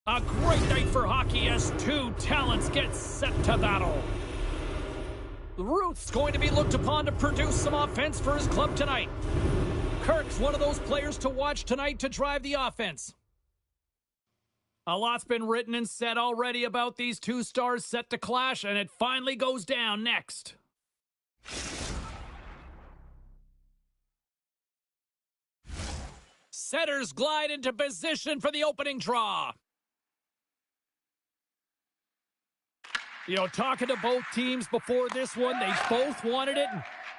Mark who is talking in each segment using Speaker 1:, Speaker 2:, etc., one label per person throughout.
Speaker 1: A great night for hockey as two talents get set to battle. Ruth's going to be looked upon to produce some offense for his club tonight. Kirk's one of those players to watch tonight to drive the offense. A lot's been written and said already about these two stars set to clash, and it finally goes down next. Setters glide into position for the opening draw. You know, talking to both teams before this one, they both wanted it.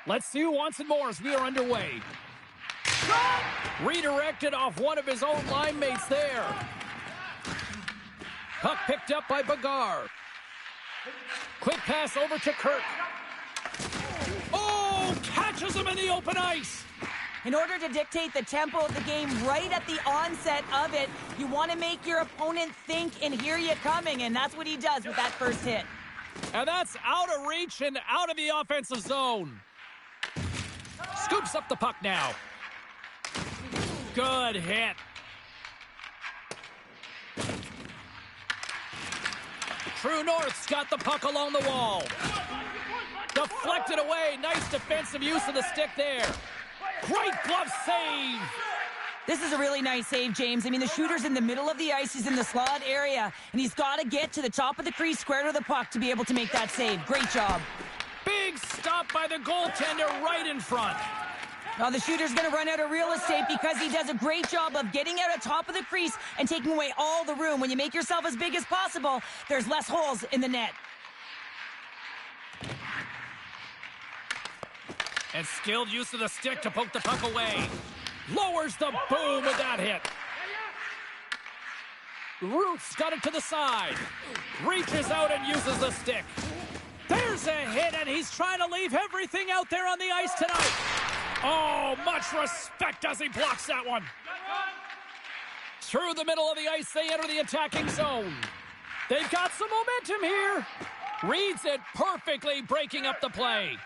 Speaker 1: Let's see who wants it more as we are underway. Redirected off one of his own line mates there. Puck picked up by Bagar. Quick pass over to Kirk. Oh, catches him in the open ice.
Speaker 2: In order to dictate the tempo of the game right at the onset of it, you want to make your opponent think and hear you coming, and that's what he does with that first hit.
Speaker 1: And that's out of reach and out of the offensive zone. Scoops up the puck now. Good hit. True North's got the puck along the wall. Deflected away. Nice defensive use of the stick there. Great glove save.
Speaker 2: This is a really nice save, James. I mean, the shooter's in the middle of the ice. He's in the slot area, and he's got to get to the top of the crease, square to the puck, to be able to make that save. Great job.
Speaker 1: Big stop by the goaltender right in front.
Speaker 2: Now, the shooter's going to run out of real estate because he does a great job of getting out of top of the crease and taking away all the room. When you make yourself as big as possible, there's less holes in the net.
Speaker 1: And skilled use of the stick to poke the puck away. Lowers the boom with that hit. Ruth's got it to the side. Reaches out and uses the stick. There's a hit, and he's trying to leave everything out there on the ice tonight. Oh, much respect as he blocks that one. Through the middle of the ice, they enter the attacking zone. They've got some momentum here. Reads it perfectly, breaking up the play.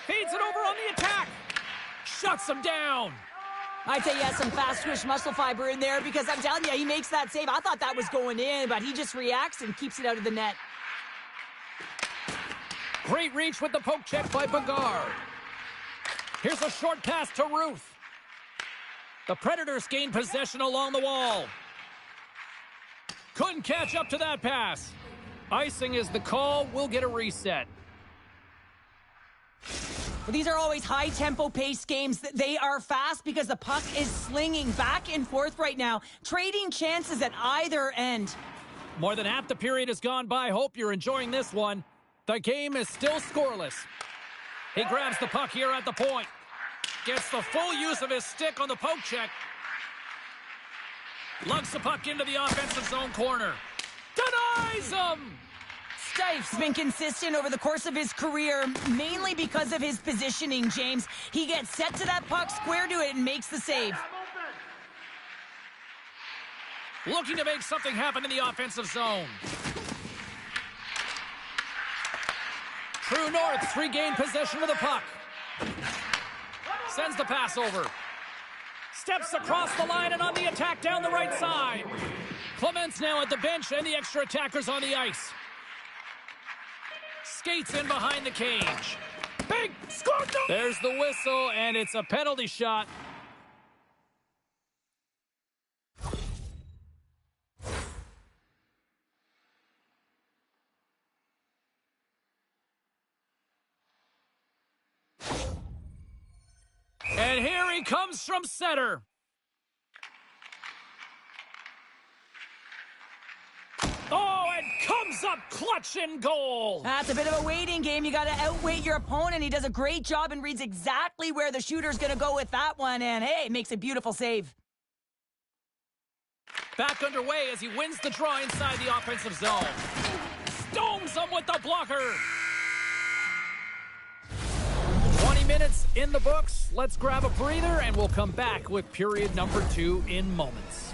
Speaker 1: Feeds it over on the attack. Shuts him down.
Speaker 2: I'd say he has some fast twitch muscle fiber in there because I'm telling you, he makes that save. I thought that was going in, but he just reacts and keeps it out of the net.
Speaker 1: Great reach with the poke check by Bagar. Here's a short pass to Ruth. The Predators gain possession along the wall. Couldn't catch up to that pass. Icing is the call. We'll get a reset.
Speaker 2: Well, these are always high-tempo pace games. They are fast because the puck is slinging back and forth right now, trading chances at either end.
Speaker 1: More than half the period has gone by. Hope you're enjoying this one. The game is still scoreless. He grabs the puck here at the point. Gets the full use of his stick on the poke check. Lugs the puck into the offensive zone corner. Denies him!
Speaker 2: Stife's been consistent over the course of his career, mainly because of his positioning, James. He gets set to that puck, square to it, and makes the save.
Speaker 1: Looking to make something happen in the offensive zone. True North's regained possession of the puck. Sends the pass over. Steps across the line and on the attack down the right side. Clements now at the bench and the extra attackers on the ice. Skates in behind the cage. Big score! There's the whistle, and it's a penalty shot. And here he comes from center. Oh, and comes up clutch in goal.
Speaker 2: That's a bit of a waiting game. You got to outweight your opponent. He does a great job and reads exactly where the shooter's going to go with that one. And, hey, makes a beautiful save.
Speaker 1: Back underway as he wins the draw inside the offensive zone. Stones him with the blocker. 20 minutes in the books. Let's grab a breather, and we'll come back with period number 2 in moments.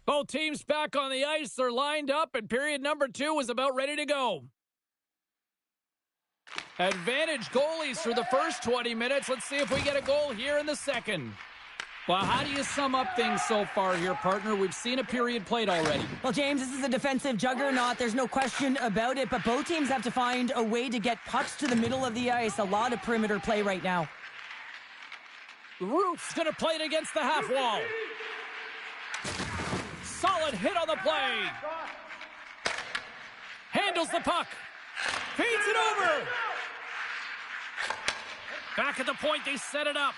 Speaker 1: Both teams back on the ice. They're lined up, and period number 2 is about ready to go. Advantage goalies for the first 20 minutes. Let's see if we get a goal here in the second. Well, how do you sum up things so far here, partner? We've seen a period played already.
Speaker 2: Well, James, this is a defensive juggernaut. There's no question about it, but both teams have to find a way to get pucks to the middle of the ice. A lot of perimeter play right now.
Speaker 1: Roof's going to play it against the half wall. Solid hit on the play. Handles the puck. Feeds it over. Back at the point, they set it up.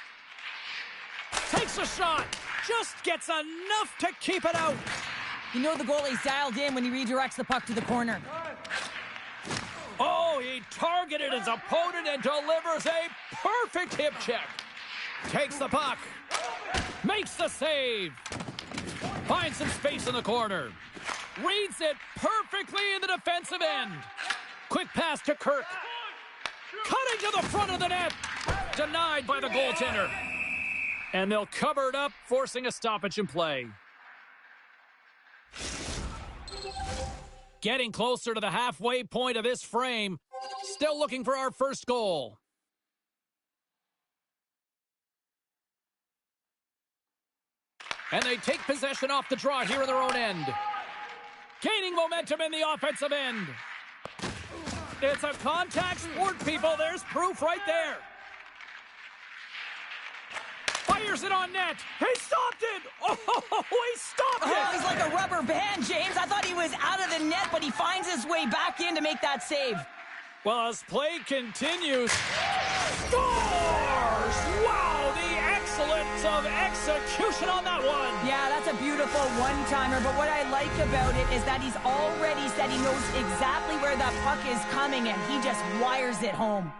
Speaker 1: Takes a shot. Just gets enough to keep it out.
Speaker 2: You know the goalie's dialed in when he redirects the puck to the corner.
Speaker 1: Oh, he targeted his opponent and delivers a perfect hip check. Takes the puck. Makes the save. Finds some space in the corner. Reads it perfectly in the defensive end. Quick pass to Kirk. Cutting to the front of the net. Denied by the goaltender. And they'll cover it up, forcing a stoppage in play. Getting closer to the halfway point of this frame. Still looking for our first goal. And they take possession off the draw here in their own end. Gaining momentum in the offensive end. It's a contact sport, people. There's proof right there. Fires it on net. He stopped it. Oh, he stopped it.
Speaker 2: Oh, he's like a rubber band, James. I thought he was out of the net, but he finds his way back in to make that save.
Speaker 1: Well, as play continues, scores! Wow, the excellence of execution on that one.
Speaker 2: Yeah, that's a beautiful one-timer, but what I like about it is that he's already said he knows exactly where that puck is coming, and he just wires it home.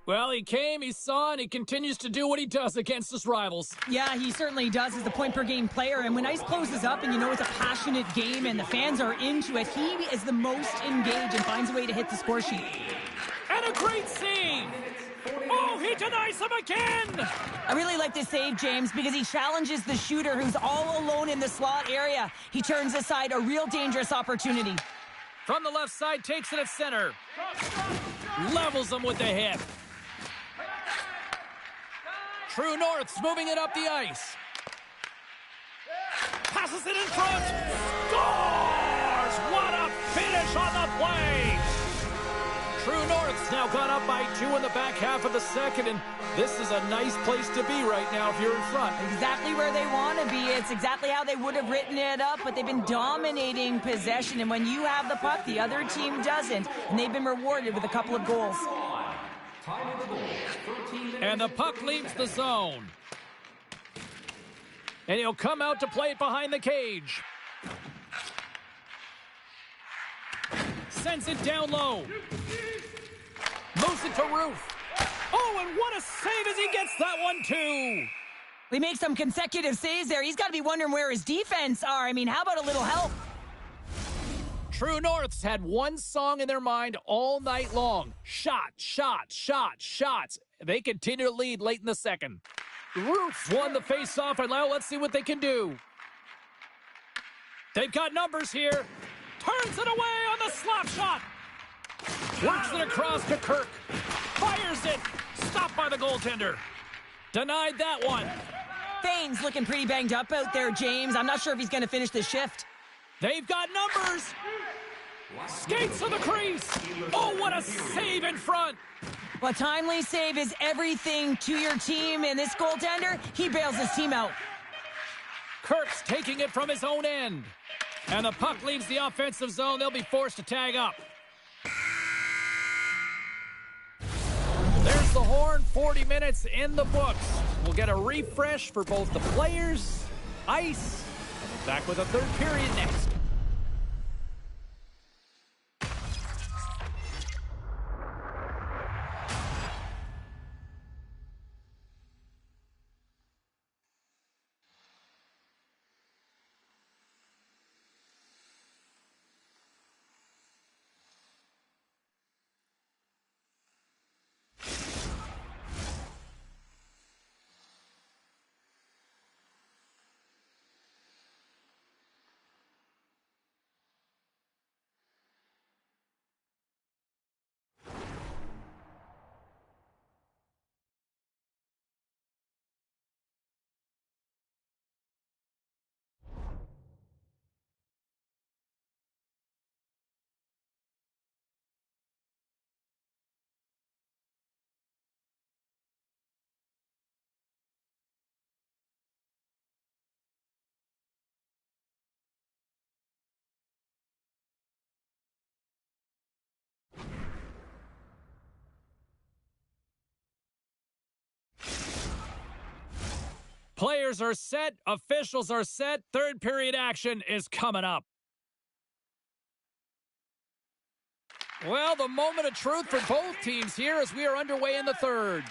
Speaker 1: Well, he came, he saw, and he continues to do what he does against his rivals.
Speaker 2: Yeah, he certainly does. He's the point-per-game player, and when ice closes up and you know it's a passionate game and the fans are into it, he is the most engaged and finds a way to hit the score sheet.
Speaker 1: And a great save! Oh, he denies him again!
Speaker 2: I really like this save, James, because he challenges the shooter who's all alone in the slot area. He turns aside a real dangerous opportunity.
Speaker 1: From the left side, takes it at center. Levels him with the hip. True North's moving it up the ice. passes it in front. Scores! What a finish on the play! True North's now gone up by 2 in the back half of the second, and this is a nice place to be right now if you're in front.
Speaker 2: Exactly where they want to be. It's exactly how they would have written it up, but they've been dominating possession, and when you have the puck, the other team doesn't, and they've been rewarded with a couple of goals.
Speaker 1: And the puck leaves the zone. And he'll come out to play it behind the cage. Sends it down low. Moves it to Roof. Oh, and what a save as he gets that one, too.
Speaker 2: He makes some consecutive saves there. He's got to be wondering where his defense are. I mean, how about a little help?
Speaker 1: True North's had one song in their mind all night long. Shots, shots, shots, shots. They continue to lead late in the second. Roof won the face-off, and now let's see what they can do. They've got numbers here. Turns it away on the slap shot. Works it across to Kirk. Fires it. Stopped by the goaltender. Denied that one.
Speaker 2: Thane's looking pretty banged up out there, James. I'm not sure if he's going to finish the shift.
Speaker 1: They've got numbers. Skates to the crease. Oh, what a save in front.
Speaker 2: Well, a timely save is everything to your team, and this goaltender, he bails his team out.
Speaker 1: Kirk's taking it from his own end. And the puck leaves the offensive zone. They'll be forced to tag up. There's the horn. 40 minutes in the books. We'll get a refresh for both the players, ice, and we're back with a third period next. Players are set, officials are set, third period action is coming up. Well, the moment of truth for both teams here as we are underway in the third.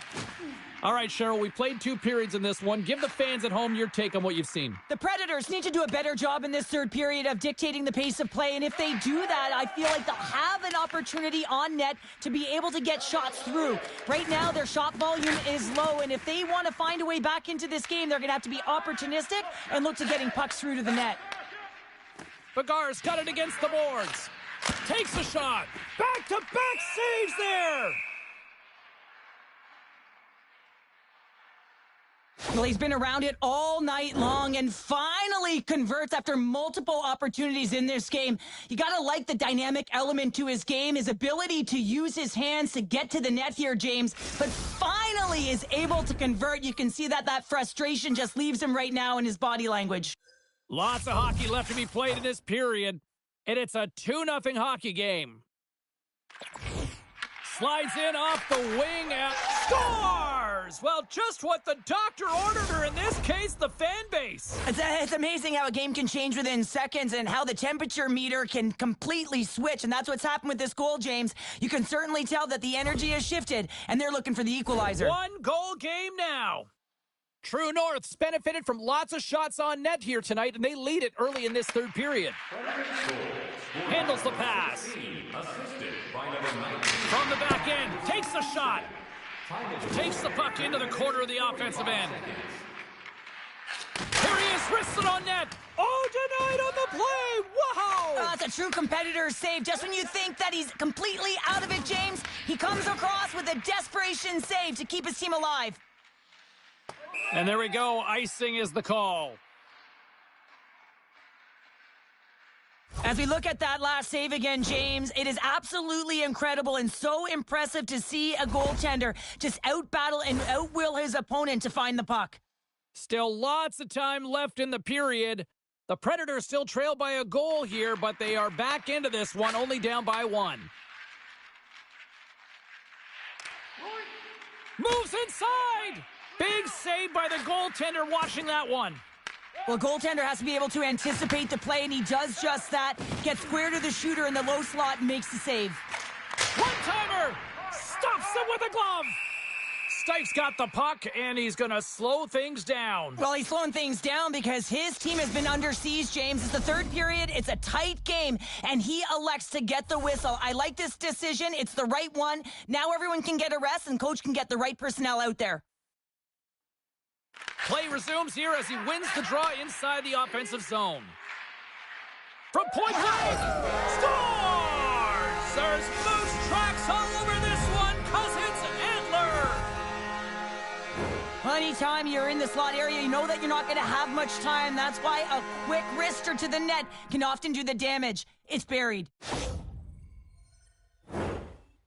Speaker 1: All right, Cheryl, we played 2 periods in this one. Give the fans at home your take on what you've seen.
Speaker 2: The Predators need to do a better job in this third period of dictating the pace of play, and if they do that, I feel like they'll have an opportunity on net to be able to get shots through. Right now, their shot volume is low, and if they want to find a way back into this game, they're going to have to be opportunistic and look to getting pucks through to the net.
Speaker 1: Bagar's got it against the boards. Takes a shot. Back-to-back saves there.
Speaker 2: Well, he's been around it all night long and finally converts after multiple opportunities in this game. You got to like the dynamic element to his game, his ability to use his hands to get to the net here, James, but finally is able to convert. You can see that frustration just leaves him right now in his body language.
Speaker 1: Lots of hockey left to be played in this period, and it's a 2-0 hockey game. Slides in off the wing and scores! Well, just what the doctor ordered, or in this case, the fan base.
Speaker 2: It's amazing how a game can change within seconds and how the temperature meter can completely switch, and that's what's happened with this goal, James. You can certainly tell that the energy has shifted, and they're looking for the equalizer.
Speaker 1: 1-goal game now. True North's benefited from lots of shots on net here tonight, and they lead it early in this third period. Handles the pass. From the back end, takes the shot. Takes the puck into the corner of the offensive end. Here he is, wristed on net. Oh, denied on the play. Wow!
Speaker 2: That's a true competitor save. Just when you think that he's completely out of it, James, he comes across with a desperation save to keep his team alive.
Speaker 1: And there we go. Icing is the call.
Speaker 2: As we look at that last save again, James, it is absolutely incredible and so impressive to see a goaltender just outbattle and outwill his opponent to find the puck.
Speaker 1: Still lots of time left in the period. The Predators still trail by a goal here, but they are back into this one, only down by 1. Moves inside! Big save by the goaltender watching that one.
Speaker 2: Well, goaltender has to be able to anticipate the play, and he does just that. Gets square to the shooter in the low slot and makes the save.
Speaker 1: One-timer! Stops him with a glove! Stike's got the puck, and he's going to slow things down.
Speaker 2: Well, he's slowing things down because his team has been under siege, James. It's the third period. It's a tight game, and he elects to get the whistle. I like this decision. It's the right one. Now everyone can get a rest, and coach can get the right personnel out there.
Speaker 1: Play resumes here as he wins the draw inside the offensive zone. From point blank, scores! There's moose tracks all over this one. Cousins, Antler.
Speaker 2: Anytime you're in the slot area, you know that you're not going to have much time. That's why a quick wrister to the net can often do the damage. It's buried.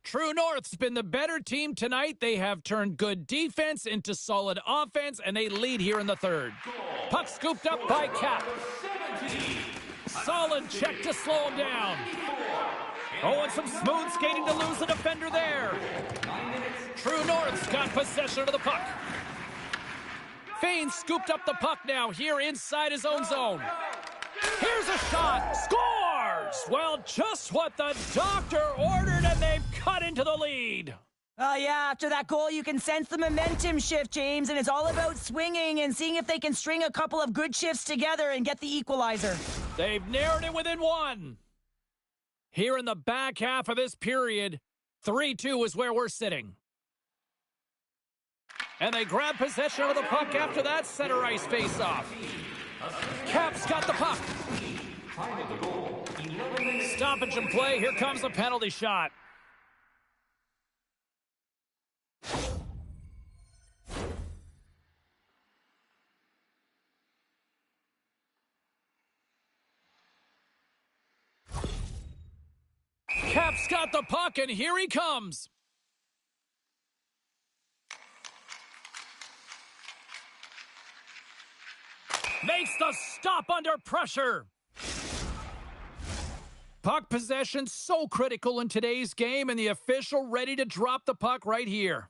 Speaker 1: True North's been the better team tonight. They have turned good defense into solid offense, and they lead here in the third. Puck scooped up by Cap. Solid check to slow him down. Oh, and some smooth skating to lose the defender there. True North's got possession of the puck. Fane scooped up the puck now here inside his own zone. Here's a shot. Scores! Well, just what the doctor ordered, and they've cut into the lead.
Speaker 2: Yeah, after that goal, you can sense the momentum shift, James, and it's all about swinging and seeing if they can string a couple of good shifts together and get the equalizer.
Speaker 1: They've narrowed it within 1. Here in the back half of this period, 3-2 is where we're sitting. And they grab possession of the puck after that center ice face-off. Cap's got the puck. Stoppage in play. Here comes a penalty shot. Cap's got the puck, and here he comes. Makes the stop under pressure. Puck possession so critical in today's game, and the official ready to drop the puck right here.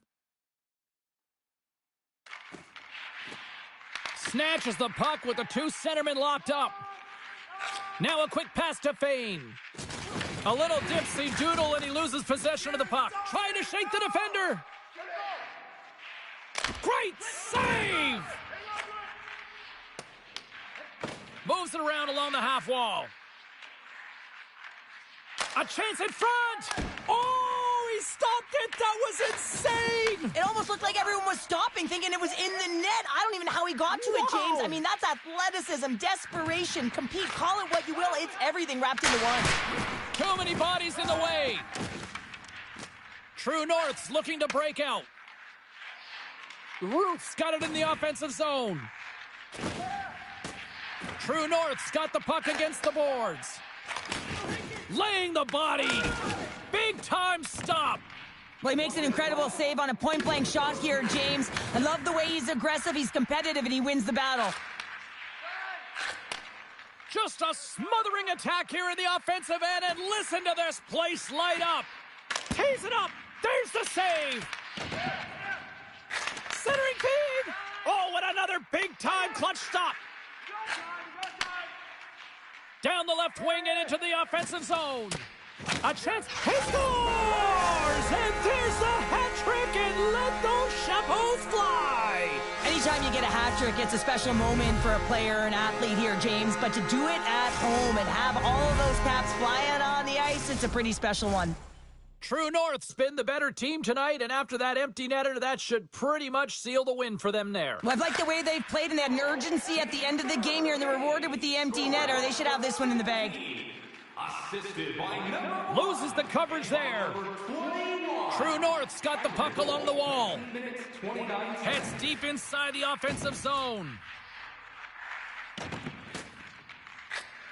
Speaker 1: Snatches the puck with the 2 centermen locked up. Now a quick pass to Fane. A little dipsy doodle, and he loses possession of the puck. Trying to shake the defender. Great save! Moves it around along the half wall. A chance in front! Oh, he stopped it! That was insane!
Speaker 2: It almost looked like everyone was stopping, thinking it was in the net. I don't even know how he got to it, James. I mean, that's athleticism, desperation, compete, call it what you will. It's everything wrapped into one.
Speaker 1: Too many bodies in the way. True North's looking to break out. Roof's got it in the offensive zone. True North's got the puck against the boards. Laying the body. Big time stop.
Speaker 2: Well, he makes an incredible save on a point-blank shot here, James. I love the way he's aggressive, he's competitive, and he wins the battle.
Speaker 1: Just a smothering attack here in the offensive end, and listen to this place light up. Tease it up. There's the save. Centering feed. Oh, and another big-time clutch stop. Down the left wing and into the offensive zone. A chance. He scores! And there's the hat trick, and let those chapeaus fly.
Speaker 2: Anytime you get a hat trick, it's a special moment for a player, an athlete here, James. But to do it at home and have all of those caps flying on the ice, it's a pretty special one.
Speaker 1: True North's been the better team tonight, and after that empty netter, that should pretty much seal the win for them there.
Speaker 2: Well, I've liked the way they've played, and they had an urgency at the end of the game here, and they're rewarded with the empty netter. They should have this one in the bag.
Speaker 1: Loses the coverage there. True North's got the puck along the wall. Heads deep inside the offensive zone.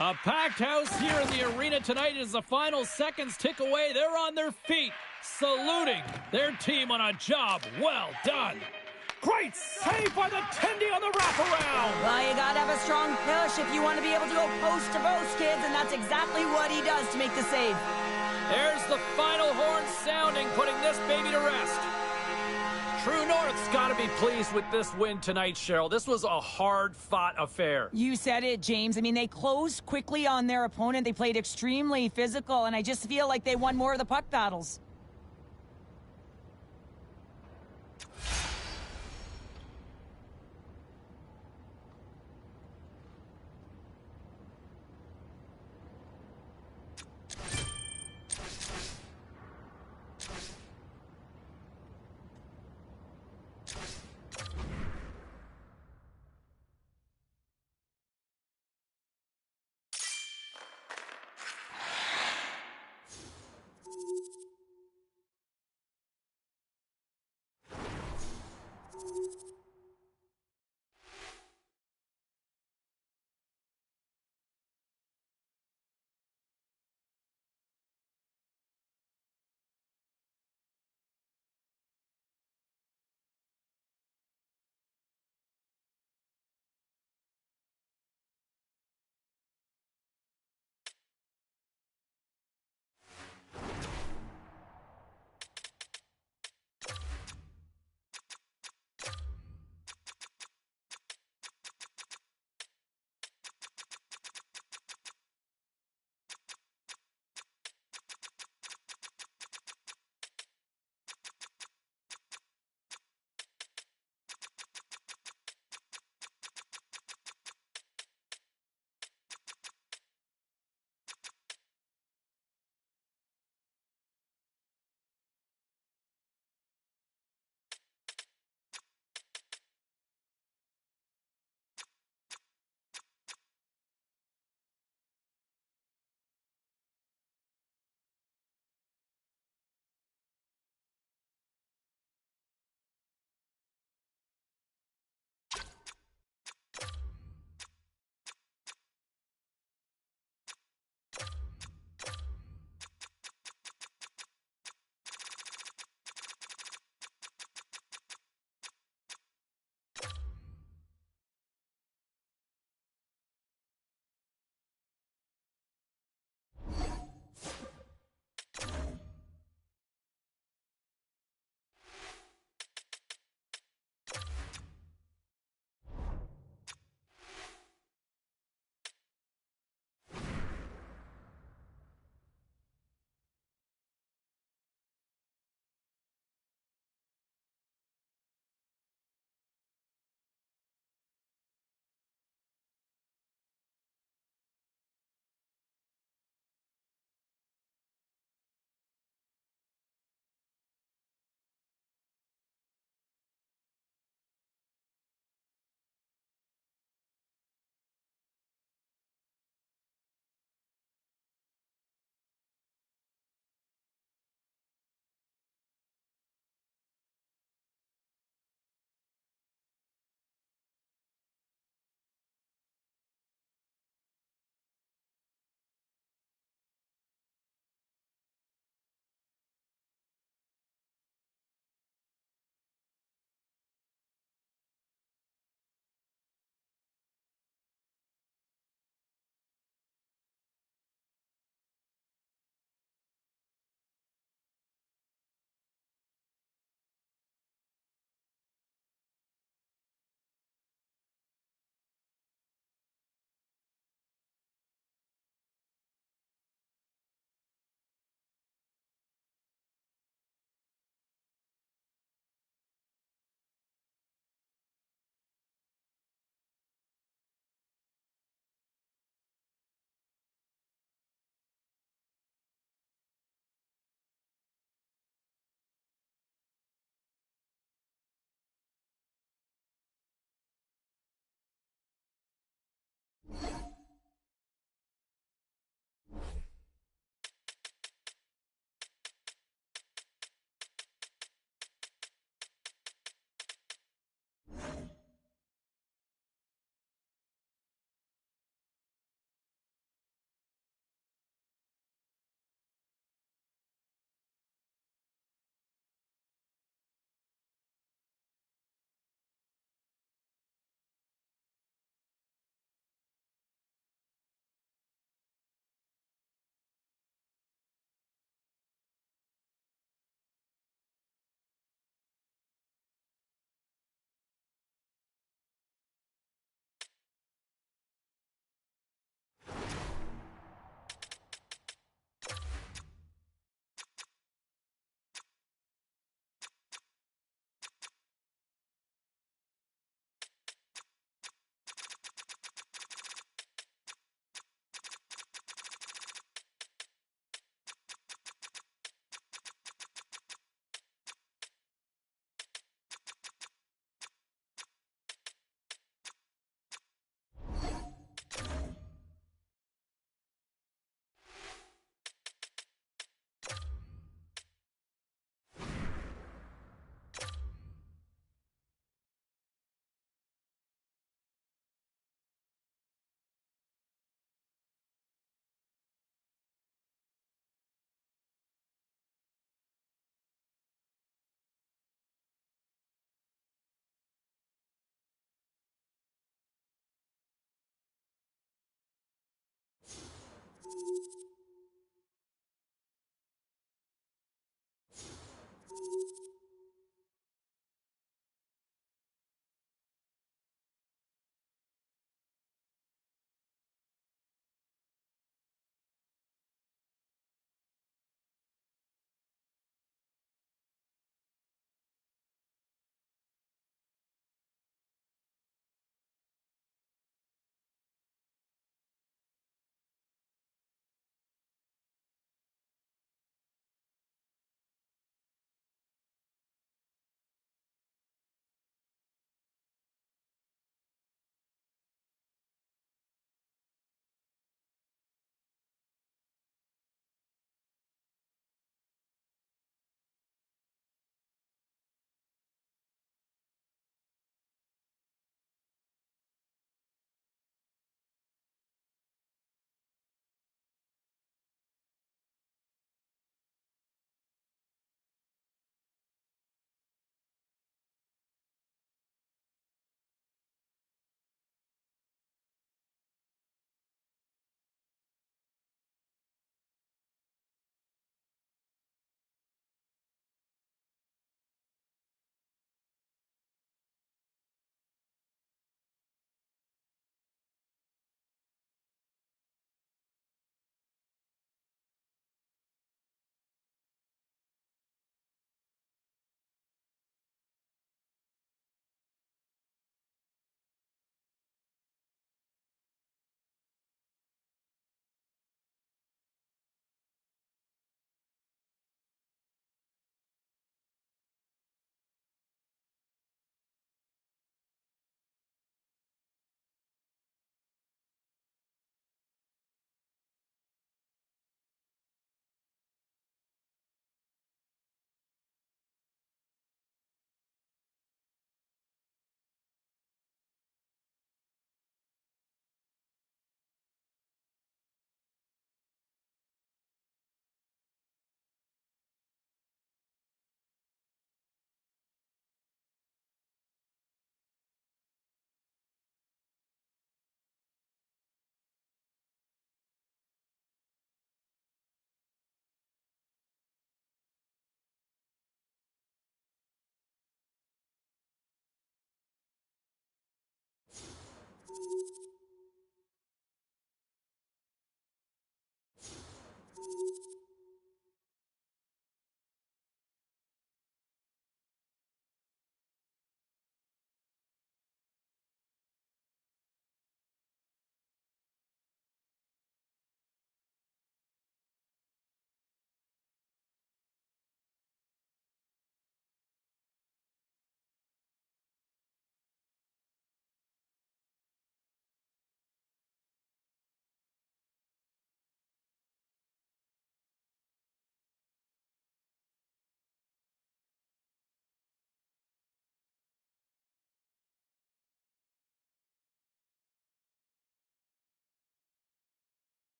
Speaker 1: A packed house here in the arena tonight as the final seconds tick away. They're on their feet, saluting their team on a job well done. Great save by the Tendy on the wraparound.
Speaker 2: Well, you gotta have a strong push if you want to be able to go post to post, kids, and that's exactly what he does to make the save.
Speaker 1: There's the final horn sounding, putting this baby to rest. True North's got to be pleased with this win tonight, Cheryl. This was a hard-fought affair.
Speaker 2: You said it, James. I mean, they closed quickly on their opponent. They played extremely physical, and I just feel like they won more of the puck battles.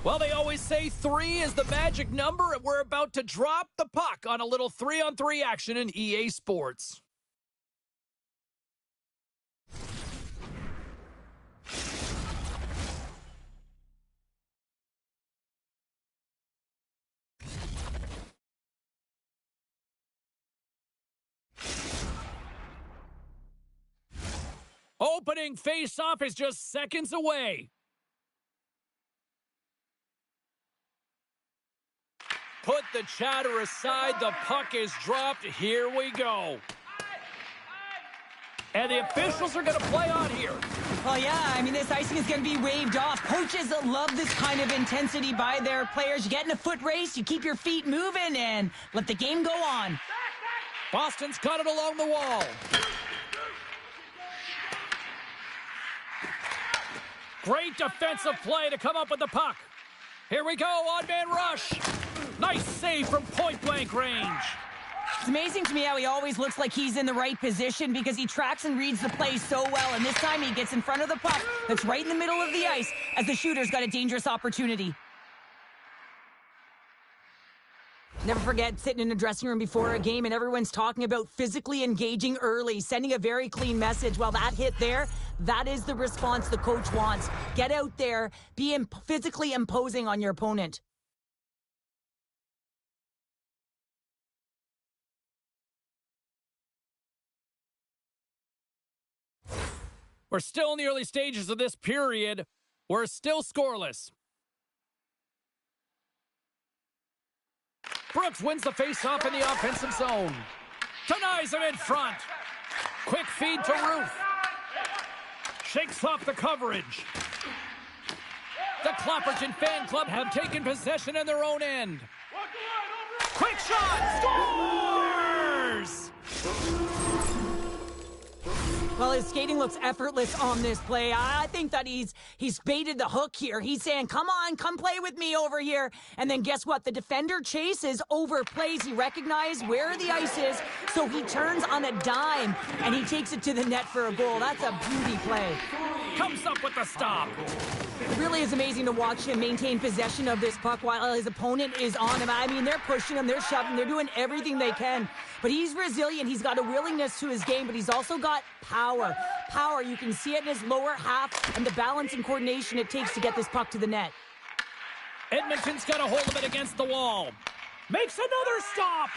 Speaker 1: Well, they always say 3 is the magic number, and we're about to drop the puck on a little 3-on-3 action in EA Sports. Opening face-off is just seconds away. Put the chatter aside. The puck is dropped. Here we go. And the officials are going to play on here.
Speaker 2: Well, yeah, I mean, this icing is going to be waved off. Coaches love this kind of intensity by their players. You get in a foot race, you keep your feet moving, and let the game go on.
Speaker 1: Boston's got it along the wall. Great defensive play to come up with the puck. Here we go, on-man rush. Nice save from point-blank range.
Speaker 2: It's amazing to me how he always looks like he's in the right position because he tracks and reads the play so well, and this time he gets in front of the puck that's right in the middle of the ice as the shooter's got a dangerous opportunity. Never forget sitting in a dressing room before a game and everyone's talking about physically engaging early, sending a very clean message. Well, that hit there, that is the response the coach wants. Get out there, be physically imposing on your opponent.
Speaker 1: We're still in the early stages of this period. We're still scoreless. Brooks wins the face-off in the offensive zone. Denies him in front. Quick feed to Ruth. Shakes off the coverage. The Clapperton fan club have taken possession in their own end. Quick shot! Scores!
Speaker 2: Well, his skating looks effortless on this play. I think that he's baited the hook here. He's saying, come on, come play with me over here. And then guess what? The defender chases, overplays. He recognizes where the ice is, so he turns on a dime, and he takes it to the net for a goal. That's a beauty play.
Speaker 1: comes up with the stop.
Speaker 2: It really is amazing to watch him maintain possession of this puck while his opponent is on him. I mean, they're pushing him, they're shoving, they're doing everything they can. But he's resilient, he's got a willingness to his game, but he's also got power. Power, you can see it in his lower half and the balance and coordination it takes to get this puck to the net.
Speaker 1: Edmonton's got a hold of it against the wall. Makes another stop.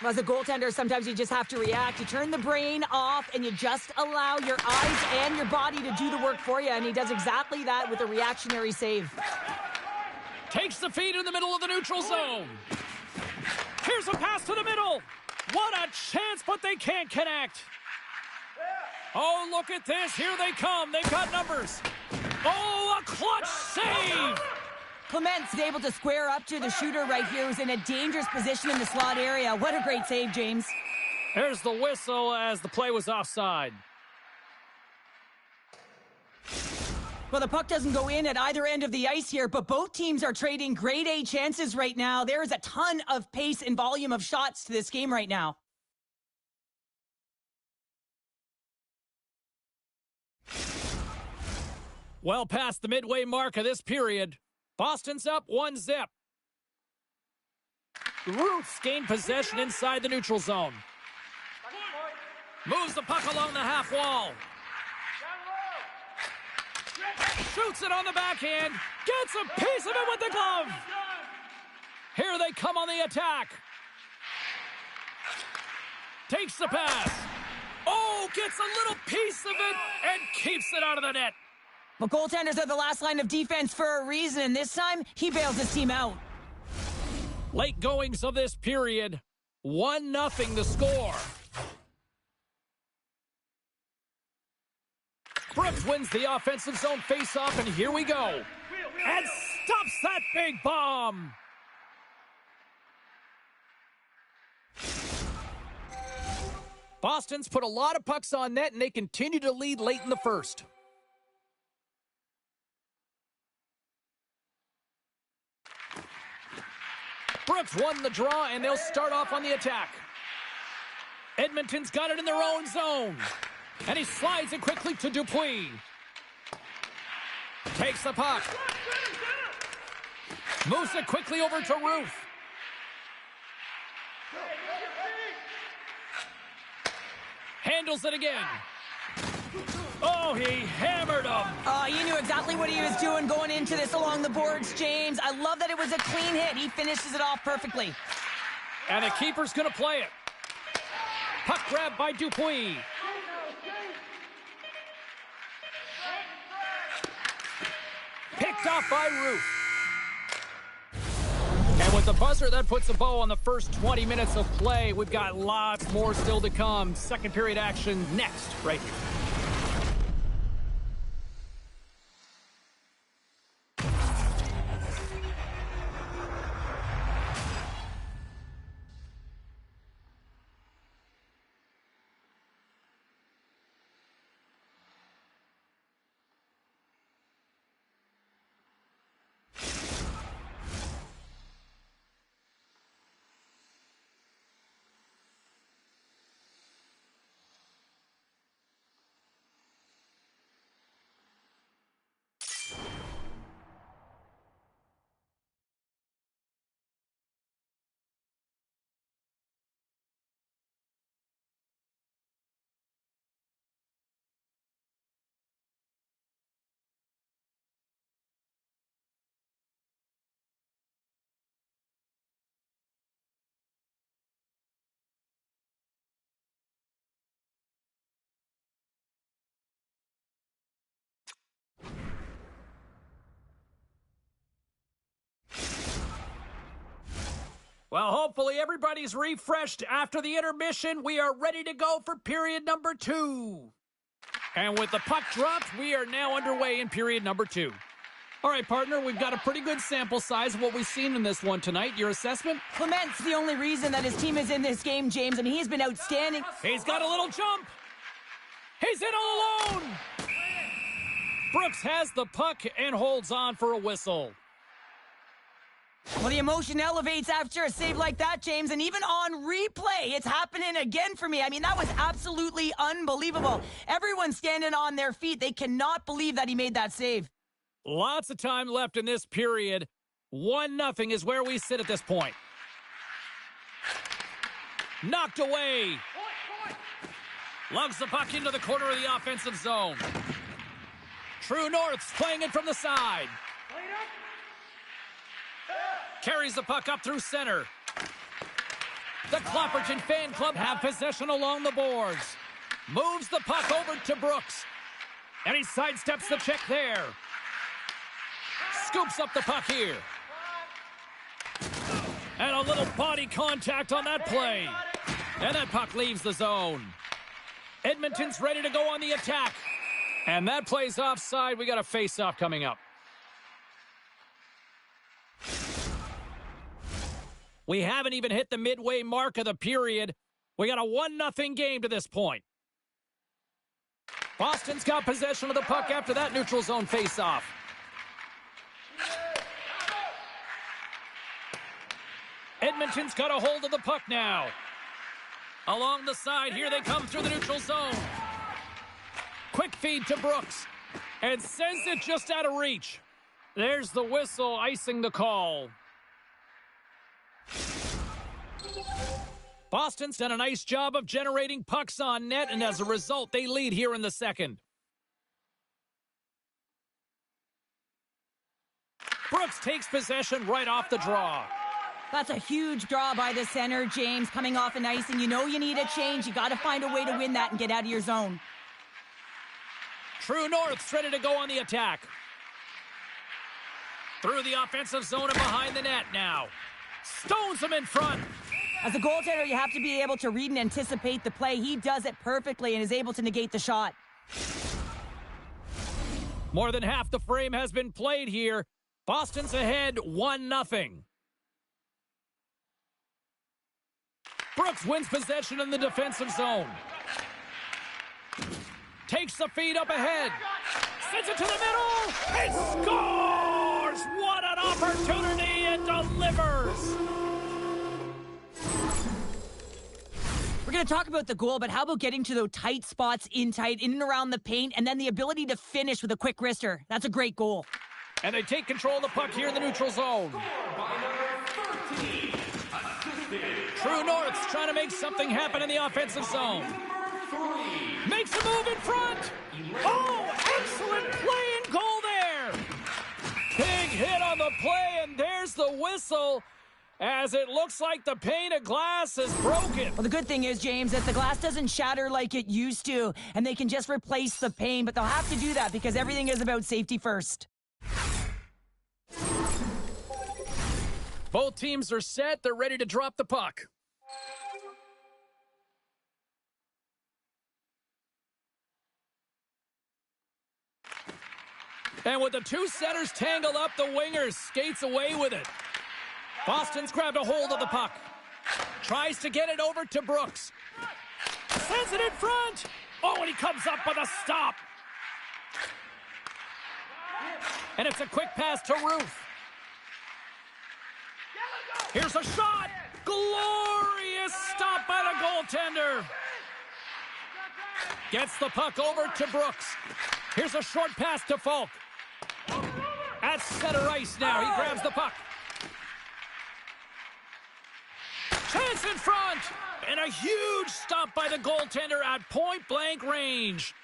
Speaker 2: As a goaltender, sometimes you just have to react. You turn the brain off and you just allow your eyes and your body to do the work for you. And he does exactly that with a reactionary save.
Speaker 1: Takes the feed in the middle of the neutral zone. Here's a pass to the middle. What a chance, but they can't connect. Oh, look at this. Here they come. They've got numbers. Oh, a clutch save.
Speaker 2: Clement's able to square up to the shooter right here, who's in a dangerous position in the slot area. What a great save, James.
Speaker 1: There's the whistle as the play was offside.
Speaker 2: Well, the puck doesn't go in at either end of the ice here, but both teams are trading grade A chances right now. There is a ton of pace and volume of shots to this game right now.
Speaker 1: Well past the midway mark of this period. Boston's up 1-0. Ruth's gained possession inside the neutral zone. Moves the puck along the half wall. Shoots it on the backhand. Gets a piece of it with the glove. Here they come on the attack. Takes the pass. Oh, gets a little piece of it and keeps it out of the net.
Speaker 2: Well, goaltenders are the last line of defense for a reason, and this time, he bails his team out.
Speaker 1: Late goings of this period, 1-0 the score. Brooks wins the offensive zone faceoff, and here we go. And stops that big bomb. Boston's put a lot of pucks on net, and they continue to lead late in the first. Brooks won the draw, and they'll start off on the attack. Edmonton's got it in their own zone. And he slides it quickly to Dupuis. Takes the puck. Moves it quickly over to Ruth. Handles it again. Oh, he hammered him.
Speaker 2: He knew exactly what he was doing going into this along the boards, James. I love that it was a clean hit. He finishes it off perfectly.
Speaker 1: And the keeper's going to play it. Puck grab by Dupuis. Picked off by Ruth. And with the buzzer, that puts a bow on the first 20 minutes of play. We've got lots more still to come. Second period action next, right here. Well, hopefully everybody's refreshed after the intermission. We are ready to go for period number 2. And with the puck dropped, we are now underway in period number 2. All right, partner, we've got a pretty good sample size of what we've seen in this one tonight. Your assessment?
Speaker 2: Clement's the only reason that his team is in this game, James, and he's been outstanding.
Speaker 1: He's got a little jump. He's in all alone. Brooks has the puck and holds on for a whistle.
Speaker 2: Well, the emotion elevates after a save like that, James, and even on replay, it's happening again for me. I mean, that was absolutely unbelievable. Everyone's standing on their feet. They cannot believe that he made that save.
Speaker 1: Lots of time left in this period. 1-0 is where we sit at this point. Knocked away. Lugs the puck into the corner of the offensive zone. True North's playing it from the side. Carries the puck up through center. The Clapperton fan club have possession along the boards. Moves the puck over to Brooks. And he sidesteps the check there. Scoops up the puck here. And a little body contact on that play. And that puck leaves the zone. Edmonton's ready to go on the attack. And that play's offside. We got a face-off coming up. We haven't even hit the midway mark of the period. We got a 1-0 game to this point. Boston's got possession of the puck after that neutral zone face-off. Edmonton's got a hold of the puck now. Along the side, here they come through the neutral zone. Quick feed to Brooks. And sends it just out of reach. There's the whistle icing the call. Boston's done a nice job of generating pucks on net, and as a result, they lead here in the second. Brooks takes possession right off the draw.
Speaker 2: That's a huge draw by the center, James, coming off an icing. You know you need a change. You got to find a way to win that and get out of your zone.
Speaker 1: True North's ready to go on the attack. Through the offensive zone and behind the net now. Stones him in front.
Speaker 2: As a goaltender, you have to be able to read and anticipate the play. He does it perfectly and is able to negate the shot.
Speaker 1: More than half the frame has been played here. Boston's ahead 1-0. Brooks wins possession in the defensive zone. Takes the feed up ahead. Sends it to the middle. And scores! What an opportunity! It delivers!
Speaker 2: We're going to talk about the goal, but how about getting to those tight spots in and around the paint, and then the ability to finish with a quick wrister? That's a great goal.
Speaker 1: And they take control of the puck here in the neutral zone. True North's trying to make something happen in the offensive zone. Makes a move in front. Oh, excellent play and goal there. Big hit on the play, and there's the whistle as it looks like the pane of glass is broken.
Speaker 2: Well, the good thing is, James, that the glass doesn't shatter like it used to, and they can just replace the pane, but they'll have to do that because everything is about safety first.
Speaker 1: Both teams are set. They're ready to drop the puck. And with the two centers tangled up, the winger skates away with it. Boston's grabbed a hold of the puck. Tries to get it over to Brooks. Sends it in front. Oh, and he comes up with a stop. And it's a quick pass to Ruth. Here's a shot. Glorious stop by the goaltender. Gets the puck over to Brooks. Here's a short pass to Falk. At center ice now. He grabs the puck. Chance in front. And a huge stop by the goaltender at point-blank range.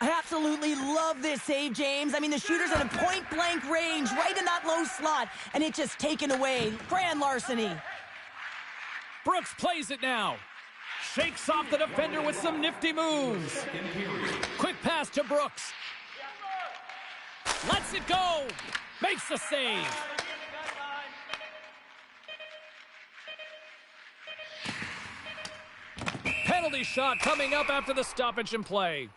Speaker 2: I absolutely love this save, James. I mean, the shooter's at a point-blank range, right in that low slot, and it's just taken away. Grand larceny.
Speaker 1: Brooks plays it now. Shakes off the defender with some nifty moves. Quick pass to Brooks. Lets it go. Makes the save. Penalty shot coming up after the stoppage in play.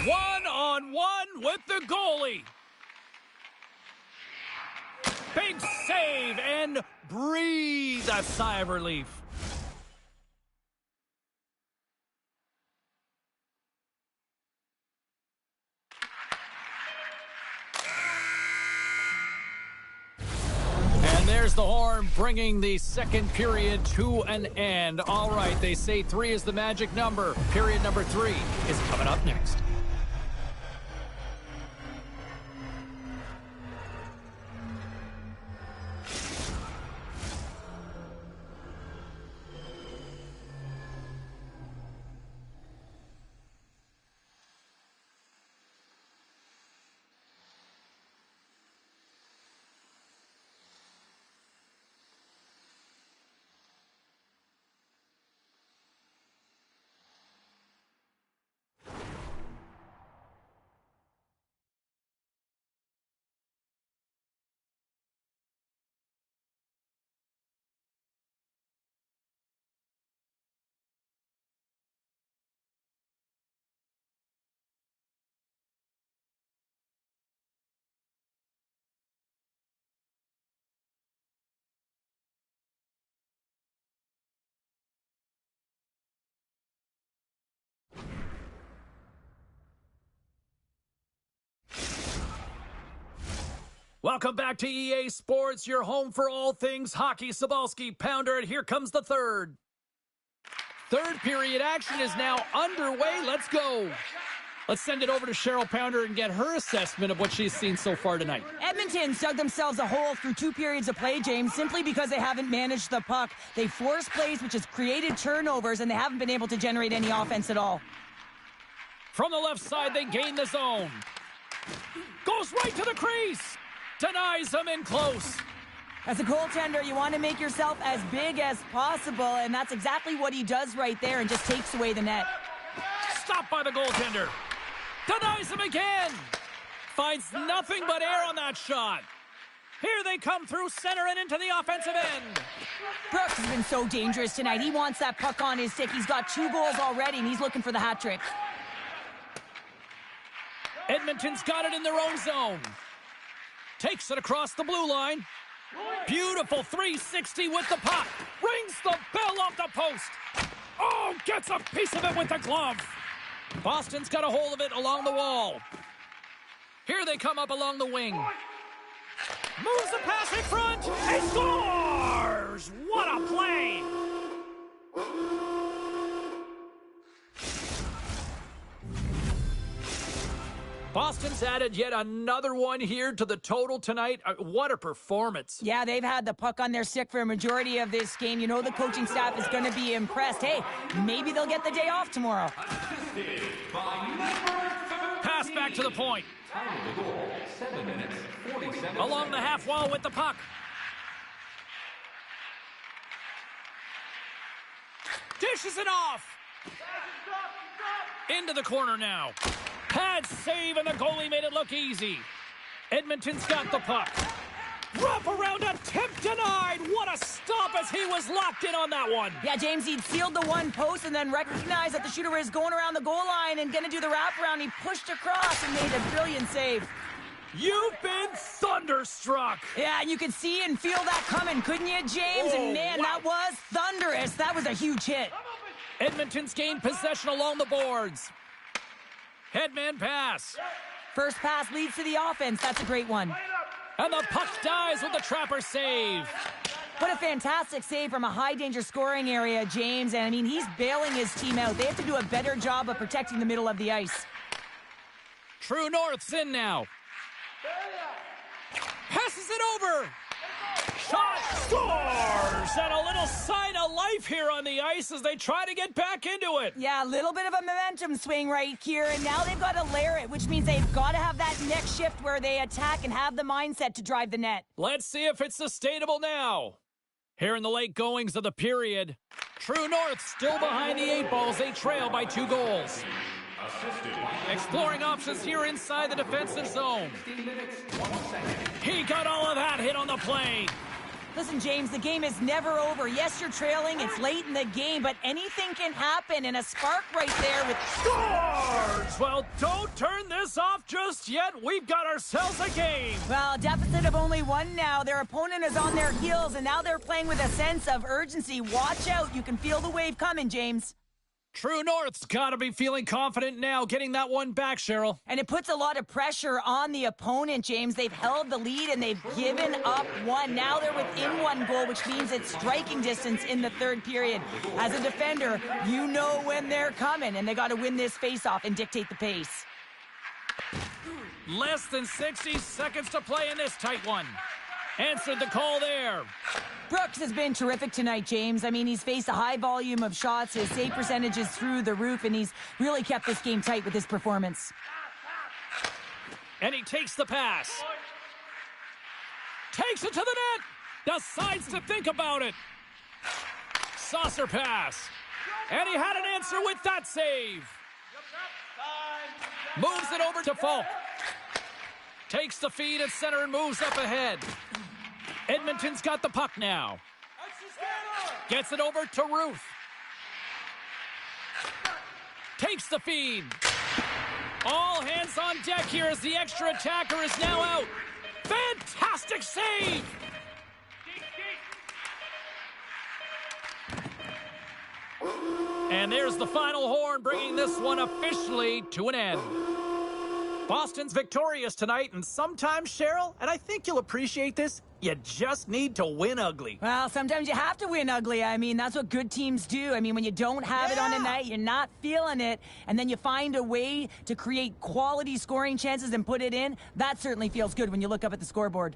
Speaker 1: One-on-one with the goalie. Big save and breathe a sigh of relief. And there's the horn, bringing the second period to an end. All right, they say 3 is the magic number. Period number 3 is coming up next. Welcome back to EA Sports, your home for all things hockey. Cebulski, Pounder, and here comes the third. Third period action is now underway. Let's go. Let's send it over to Cheryl Pounder and get her assessment of what she's seen so far tonight.
Speaker 2: Edmonton's dug themselves a hole through 2 periods of play, James, simply because they haven't managed the puck. They forced plays, which has created turnovers, and they haven't been able to generate any offense at all.
Speaker 1: From the left side, they gain the zone. Goes right to the crease. Denies him in close.
Speaker 2: As a goaltender, you want to make yourself as big as possible, and that's exactly what he does right there and just takes away the net.
Speaker 1: Stopped by the goaltender. Denies him again. Finds nothing but air on that shot. Here they come through center and into the offensive end.
Speaker 2: Brooks has been so dangerous tonight. He wants that puck on his stick. He's got 2 goals already, and he's looking for the hat trick.
Speaker 1: Edmonton's got it in their own zone. Takes it across the blue line. Beautiful 360 with the puck. Rings the bell off the post. Oh, gets a piece of it with the glove. Boston's got a hold of it along the wall. Here they come up along the wing. Moves the pass in front. He scores! What a play! Boston's added yet another one here to the total tonight. What a performance.
Speaker 2: Yeah, they've had the puck on their stick for a majority of this game. You know the coaching staff is going to be impressed. Hey, maybe they'll get the day off tomorrow.
Speaker 1: Pass back to the point. Along the half wall with the puck. Dishes it off. Into the corner now. Pad save, and the goalie made it look easy. Edmonton's got the puck. Wrap around, attempt denied. What a stop as he was locked in on that one.
Speaker 2: Yeah, James, he'd sealed the one post and then recognized that the shooter was going around the goal line and going to do the wraparound. He pushed across and made a brilliant save.
Speaker 1: You've been thunderstruck.
Speaker 2: Yeah, and you could see and feel that coming, couldn't you, James?
Speaker 1: Oh,
Speaker 2: and man,
Speaker 1: wow.
Speaker 2: That was thunderous. That was a huge hit.
Speaker 1: Edmonton's gained possession along the boards. Headman pass.
Speaker 2: First pass leads to the offense. That's a great one.
Speaker 1: And the puck dies with the trapper save.
Speaker 2: What a fantastic save from a high-danger scoring area, James. And, I mean, he's bailing his team out. They have to do a better job of protecting the middle of the ice.
Speaker 1: True North's in now. Passes it over. Shot, scores! And a little sign of life here on the ice as they try to get back into it.
Speaker 2: Yeah, a little bit of a momentum swing right here, and now they've got to layer it, which means they've got to have that next shift where they attack and have the mindset to drive the net.
Speaker 1: Let's see if it's sustainable now. Here in the late goings of the period, True North still behind the 8 balls. They trail by 2 goals. Exploring options here inside the defensive zone. He got all of that hit on the play.
Speaker 2: Listen, James, the game is never over. Yes, you're trailing. It's late in the game, but anything can happen, and a spark right there with...
Speaker 1: Scores! Well, don't turn this off just yet. We've got ourselves a game.
Speaker 2: Well, deficit of only one now. Their opponent is on their heels, and now they're playing with a sense of urgency. Watch out. You can feel the wave coming, James.
Speaker 1: True North's got to be feeling confident now, getting that one back, Cheryl.
Speaker 2: And it puts a lot of pressure on the opponent, James. They've held the lead, and they've given up one. Now they're within one goal, which means it's striking distance in the third period. As a defender, you know when they're coming, and they got to win this face-off and dictate the pace.
Speaker 1: Less than 60 seconds to play in this tight one. Answered the call there.
Speaker 2: Brooks has been terrific tonight, James. I mean, he's faced a high volume of shots. His save percentage is through the roof, and he's really kept this game tight with his performance.
Speaker 1: And he takes the pass. Takes it to the net. Decides to think about it. Saucer pass. And he had an answer with that save. Moves it over to Falk. Takes the feed at center and moves up ahead. Edmonton's got the puck now. Gets it over to Ruth. Takes the feed. All hands on deck here as the extra attacker is now out. Fantastic save! And there's the final horn, bringing this one officially to an end. Boston's victorious tonight, and sometimes, Cheryl, and I think you'll appreciate this, you just need to win ugly.
Speaker 2: Well, sometimes you have to win ugly. I mean, that's what good teams do. I mean, when you don't have it on a night, you're not feeling it, and then you find a way to create quality scoring chances and put it in, that certainly feels good when you look up at the scoreboard.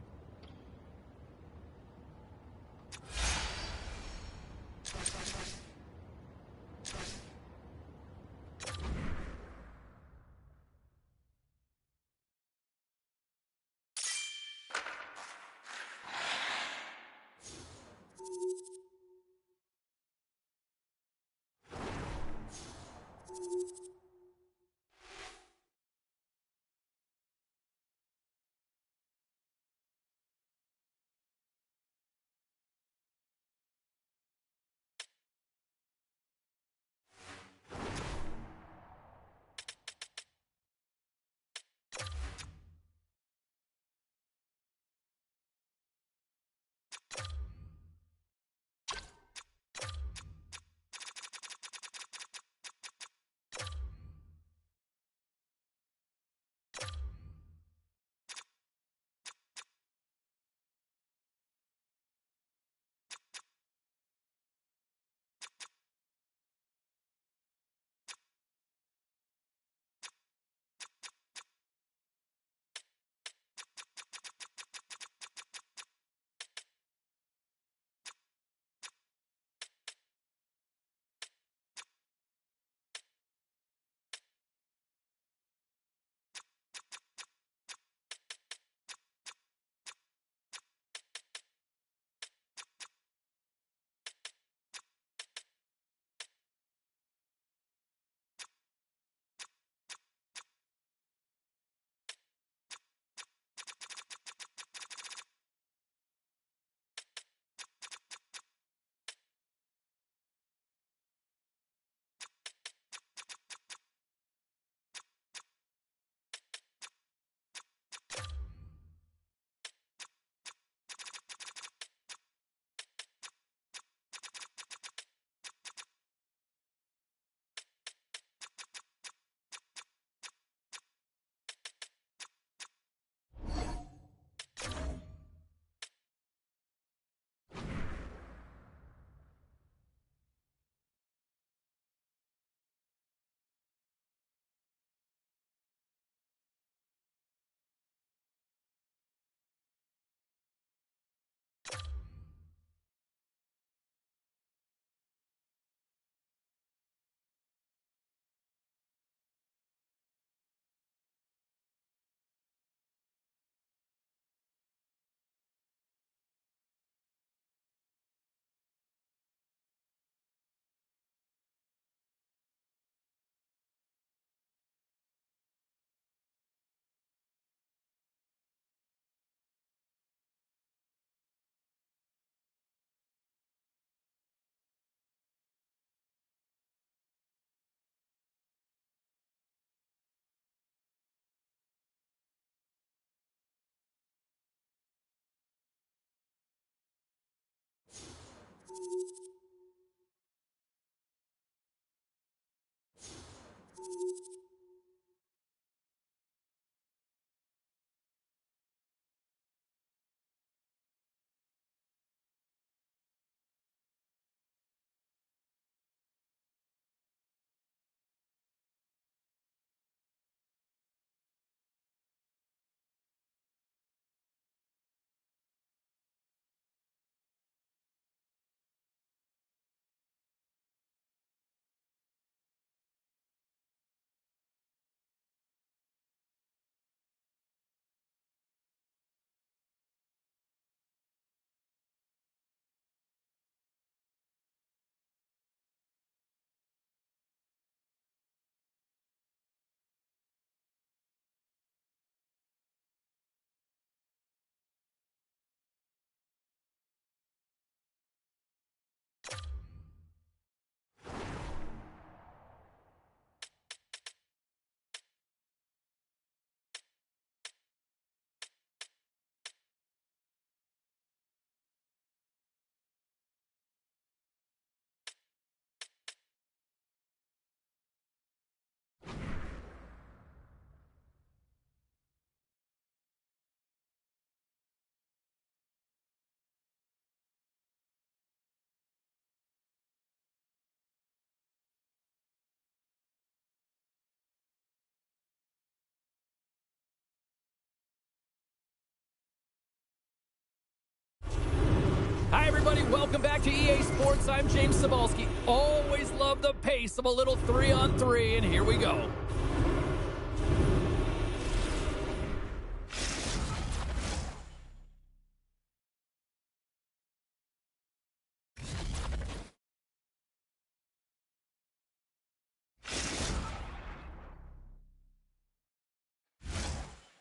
Speaker 1: Hi, everybody. Welcome back to EA Sports. I'm James Cebulski. Always love the pace of a little 3-on-3, and here we go.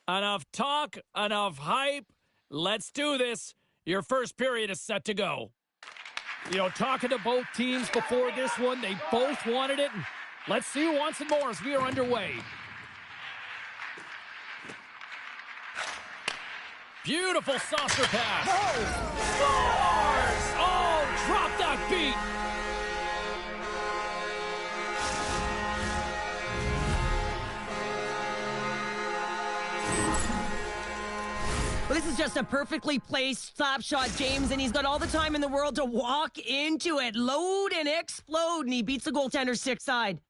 Speaker 1: Enough talk, enough hype. Let's do this. Your first period is set to go. You know, talking to both teams before this one, they both wanted it. Let's see who wants it more as we are underway. Beautiful saucer pass. Scores! Oh, drop that beat.
Speaker 2: Well, this is just a perfectly placed slap shot, James, and he's got all the time in the world to walk into it, load and explode, and he beats the goaltender's stick side.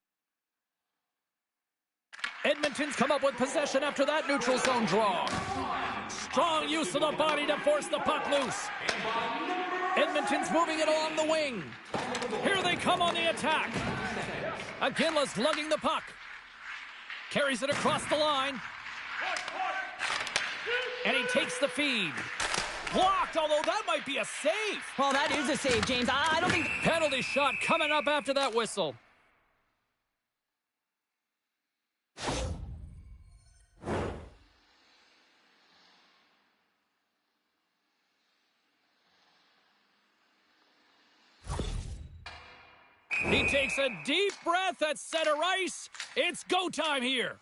Speaker 1: Edmonton's come up with possession after that neutral zone draw. Strong use of the body to force the puck loose. Edmonton's moving it along the wing. Here they come on the attack. Aguila's lugging the puck. Carries it across the line. And he takes the feed. Blocked, although that might be a save.
Speaker 2: Well, that is a save, James. I don't think...
Speaker 1: Penalty shot coming up after that whistle. He takes a deep breath at center ice. It's go time here.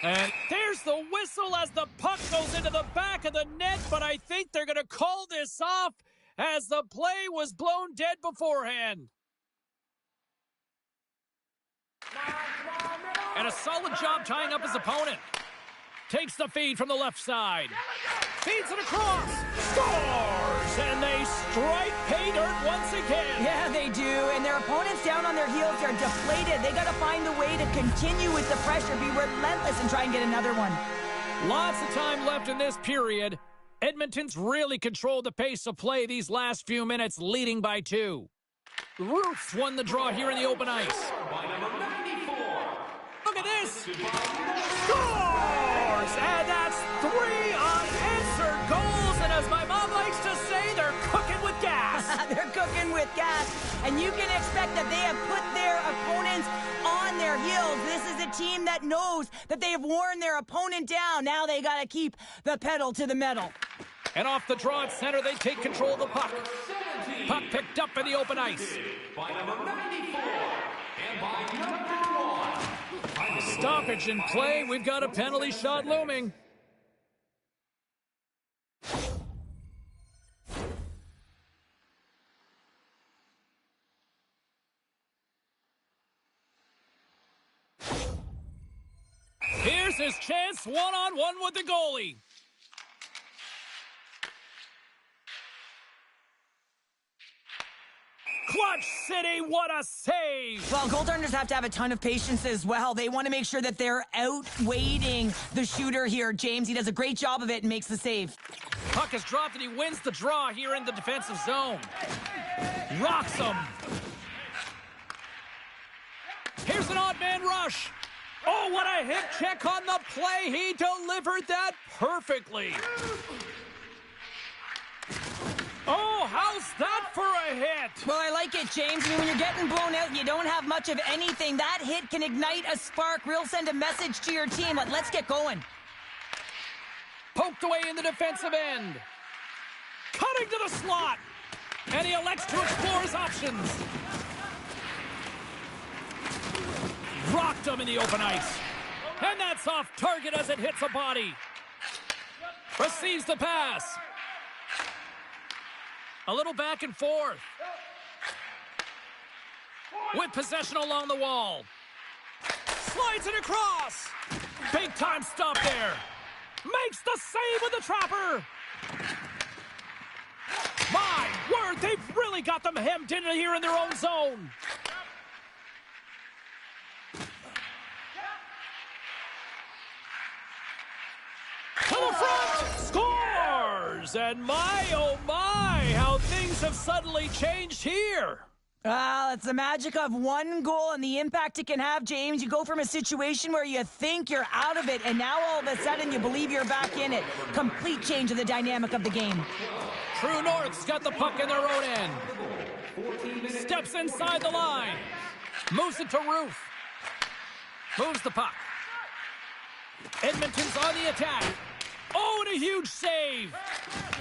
Speaker 1: And there's the whistle as the puck goes into the back of the net, but I think they're going to call this off as the play was blown dead beforehand. And a solid job tying up his opponent. Takes the feed from the left side. Feeds it across. Scores! And they strike pay dirt once again.
Speaker 2: Yeah, they do. And their opponents down on their heels are deflated. They got to find a way to continue with the pressure, be relentless, and try and get another one.
Speaker 1: Lots of time left in this period. Edmonton's really controlled the pace of play these last few minutes, leading by 2. Roofs won the draw here in the open ice. Look at this. Scores! And that's 3 unanswered goals. And as my mom likes to say, they're cooking with gas.
Speaker 2: They're cooking with gas. And you can expect that they have put their opponents on their heels. This is a team that knows that they have worn their opponent down. Now they got to keep the pedal to the metal.
Speaker 1: And off the draw at center, they take control of the puck. Puck picked up in the open ice.
Speaker 3: By number 94 and by number 1.
Speaker 1: Stoppage in play. We've got a penalty shot looming. Here's his chance, one-on-one with the goalie. Clutch City, what a save!
Speaker 2: Well, goaltenders have to have a ton of patience as well. They want to make sure that they're outweighting the shooter here. James, he does a great job of it and makes the save.
Speaker 1: Puck is dropped and he wins the draw here in the defensive zone. Rocks him. Here's an odd man rush. Oh, what a hip check on the play. He delivered that perfectly. Oh, how's that for a hit?
Speaker 2: Well, I like it, James. I mean, when you're getting blown out and you don't have much of anything, that hit can ignite a spark. Real send a message to your team. Let's get going.
Speaker 1: Poked away in the defensive end. Cutting to the slot. And he elects to explore his options. Rocked him in the open ice. And that's off target as it hits a body. Receives the pass. A little back and forth. With possession along the wall. Slides it across. Big time stop there. Makes the save with the trapper. My word, they've really got them hemmed in here in their own zone. To the front, scores! And my, oh my, how things have suddenly changed here.
Speaker 2: Well, it's the magic of one goal and the impact it can have, James. You go from a situation where you think you're out of it, and now all of a sudden you believe you're back in it. Complete change of the dynamic of the game.
Speaker 1: True North's got the puck in their own end. Steps inside the line. Moves it to Ruth. Moves the puck. Edmonton's on the attack. Oh, and a huge save.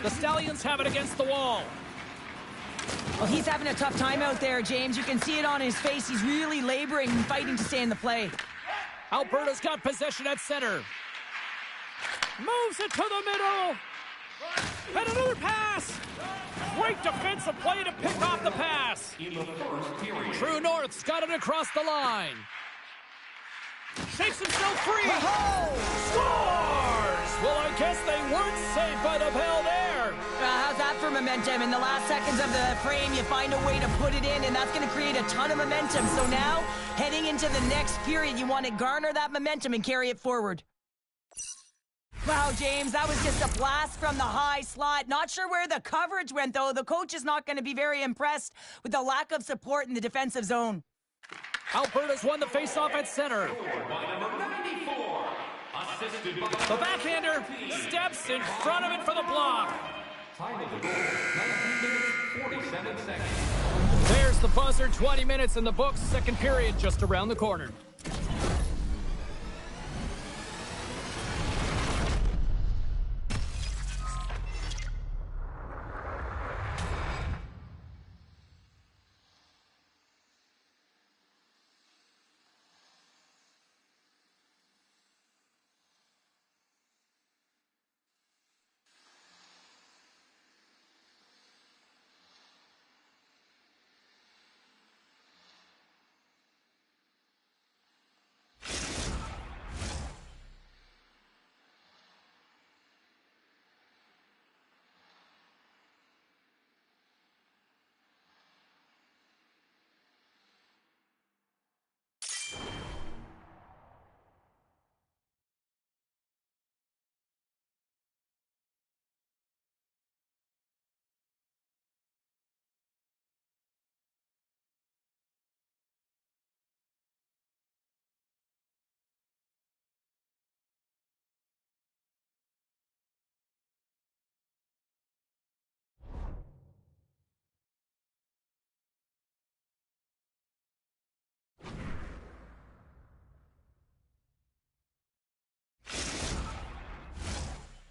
Speaker 1: The Stallions have it against the wall.
Speaker 2: Well, he's having a tough time out there, James. You can see it on his face. He's really laboring and fighting to stay in the play.
Speaker 1: Alberta's got possession at center. Moves it to the middle. And another pass. Great defensive play to pick off the pass. True North's got it across the line. Shakes himself free. Scores! Well, I guess they weren't saved by the bell there.
Speaker 2: How's that for momentum? In the last seconds of the frame, you find a way to put it in, and that's going to create a ton of momentum. So now, heading into the next period, you want to garner that momentum and carry it forward. Wow, James, that was just a blast from the high slot. Not sure where the coverage went, though. The coach is not going to be very impressed with the lack of support in the defensive zone.
Speaker 1: Alberta's won the faceoff at center. The backhander steps in front of it for the block.
Speaker 3: Time of the goal, 19 minutes, 47 seconds.
Speaker 1: There's the buzzer, 20 minutes in the books. Second period just around the corner.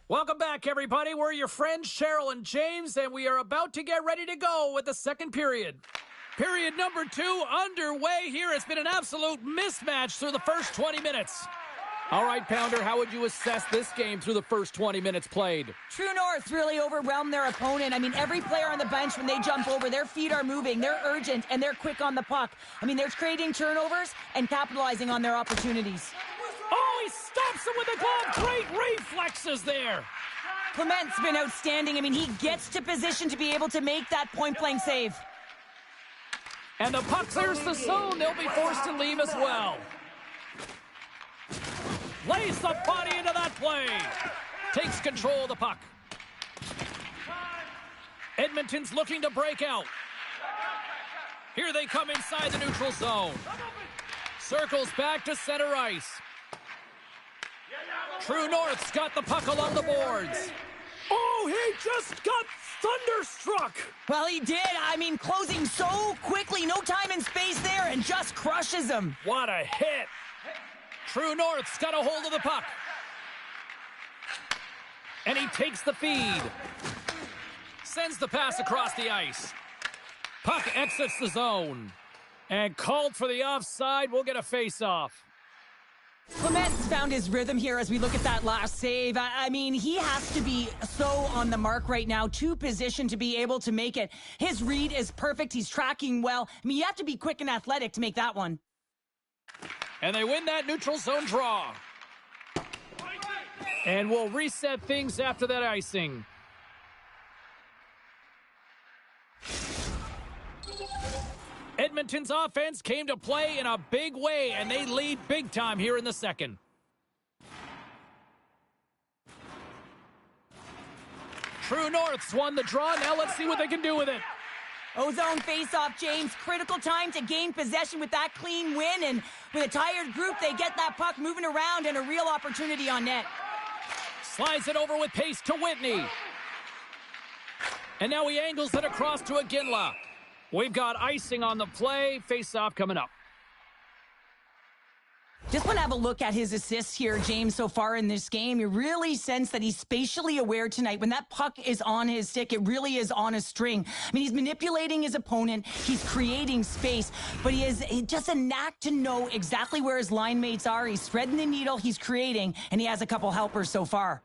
Speaker 1: Welcome back, everybody. We're your friends, Cheryl and James, and we are about to get ready to go with the second period. Period number 2 underway here. It's been an absolute mismatch through the first 20 minutes. All right, Pounder, how would you assess this game through the first 20 minutes played?
Speaker 2: True North really overwhelmed their opponent. I mean, every player on the bench, when they jump over, their feet are moving, they're urgent, and they're quick on the puck. I mean, they're creating turnovers and capitalizing on their opportunities.
Speaker 1: Oh, he stops Stops him with the glove. Great reflexes there.
Speaker 2: Clement's been outstanding. I mean, he gets to position to be able to make that point-blank save.
Speaker 1: And the puck clears the zone. They'll be forced to leave as well. Lays the body into that play. Takes control of the puck. Edmonton's looking to break out. Here they come inside the neutral zone. Circles back to center ice. True North's got the puck along the boards. Oh, he just got thunderstruck.
Speaker 2: Well, he did. I mean, closing so quickly. No time and space there, and just crushes him.
Speaker 1: What a hit. True North's got a hold of the puck. And he takes the feed. Sends the pass across the ice. Puck exits the zone. And called for the offside. We'll get a face-off.
Speaker 2: Clement's found his rhythm here as we look at that last save. I mean, he has to be so on the mark right now to position to be able to make it. His read is perfect. He's tracking well. I mean, you have to be quick and athletic to make that one.
Speaker 1: And they win that neutral zone draw. And we'll reset things after that icing. Edmonton's offense came to play in a big way, and they lead big time here in the second. True North's won the draw. Now let's see what they can do with it.
Speaker 2: Ozone face-off, James. Critical time to gain possession with that clean win, and with a tired group, they get that puck moving around and a real opportunity on net.
Speaker 1: Slides it over with pace to Whitney. And now he angles it across to Iginla. We've got icing on the play. Face-off coming up.
Speaker 2: Just want to have a look at his assists here, James, so far in this game. You really sense that he's spatially aware tonight. When that puck is on his stick, it really is on a string. I mean, he's manipulating his opponent. He's creating space, but he has just a knack to know exactly where his line mates are. He's threading the needle, he's creating, and he has a couple helpers so far.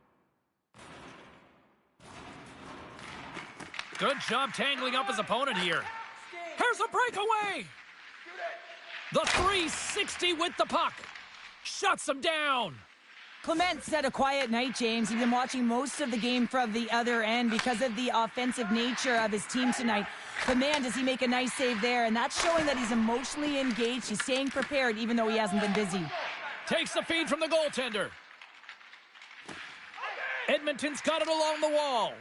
Speaker 1: Good job tangling up his opponent here. Here's a breakaway. The 360 with the puck. Shuts him down.
Speaker 2: Clement's had a quiet night, James. He's been watching most of the game from the other end because of the offensive nature of his team tonight. But man, does he make a nice save there. And that's showing that he's emotionally engaged. He's staying prepared even though he hasn't been busy.
Speaker 1: Takes the feed from the goaltender. Edmonton's got it along the wall.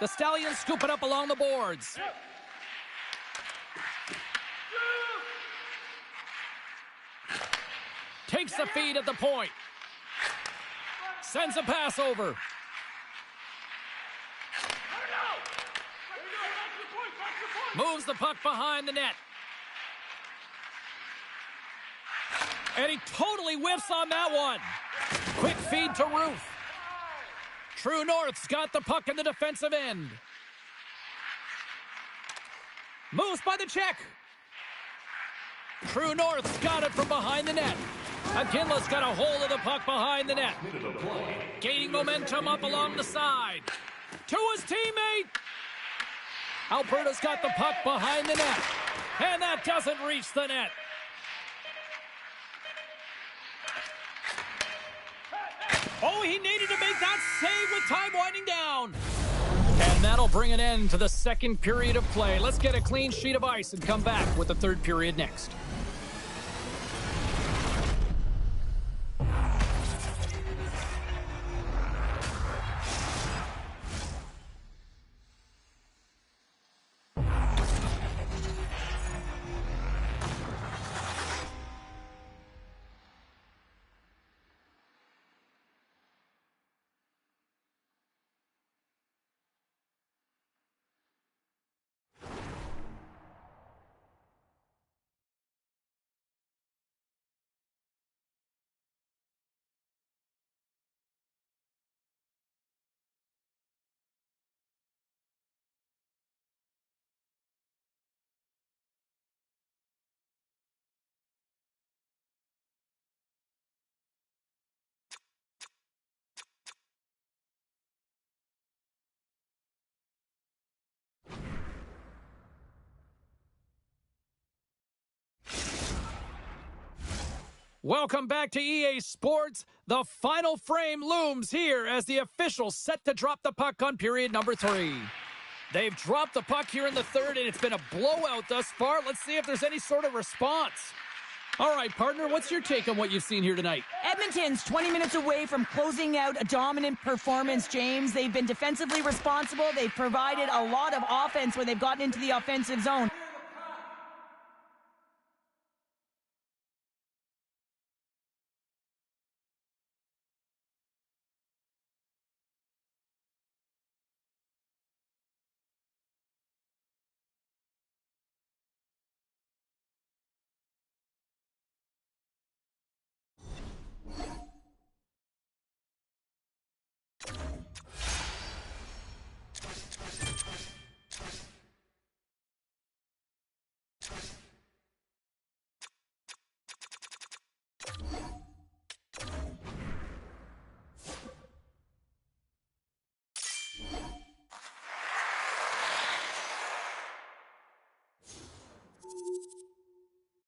Speaker 1: The Stallions scoop it up along the boards. Takes the feed at the point. Sends a pass over. Moves the puck behind the net. And he totally whiffs on that one. Quick feed to Ruth. True North's got the puck in the defensive end. Moves by the check. True North's got it from behind the net. Iginla's got a hold of the puck behind the net. Gaining momentum up along the side. To his teammate. Alberta's got the puck behind the net. And that doesn't reach the net. Oh, he needed to make that save with time winding down. And that'll bring an end to the second period of play. Let's get a clean sheet of ice and come back with the third period next. Welcome back to EA Sports. The final frame looms here as the officials set to drop the puck on period number 3. They've dropped the puck here in the third, and it's been a blowout thus far. Let's see if there's any sort of response. All right, partner, what's your take on what you've seen here tonight?
Speaker 2: Edmonton's 20 minutes away from closing out a dominant performance, James. They've been defensively responsible. They've provided a lot of offense when they've gotten into the offensive zone.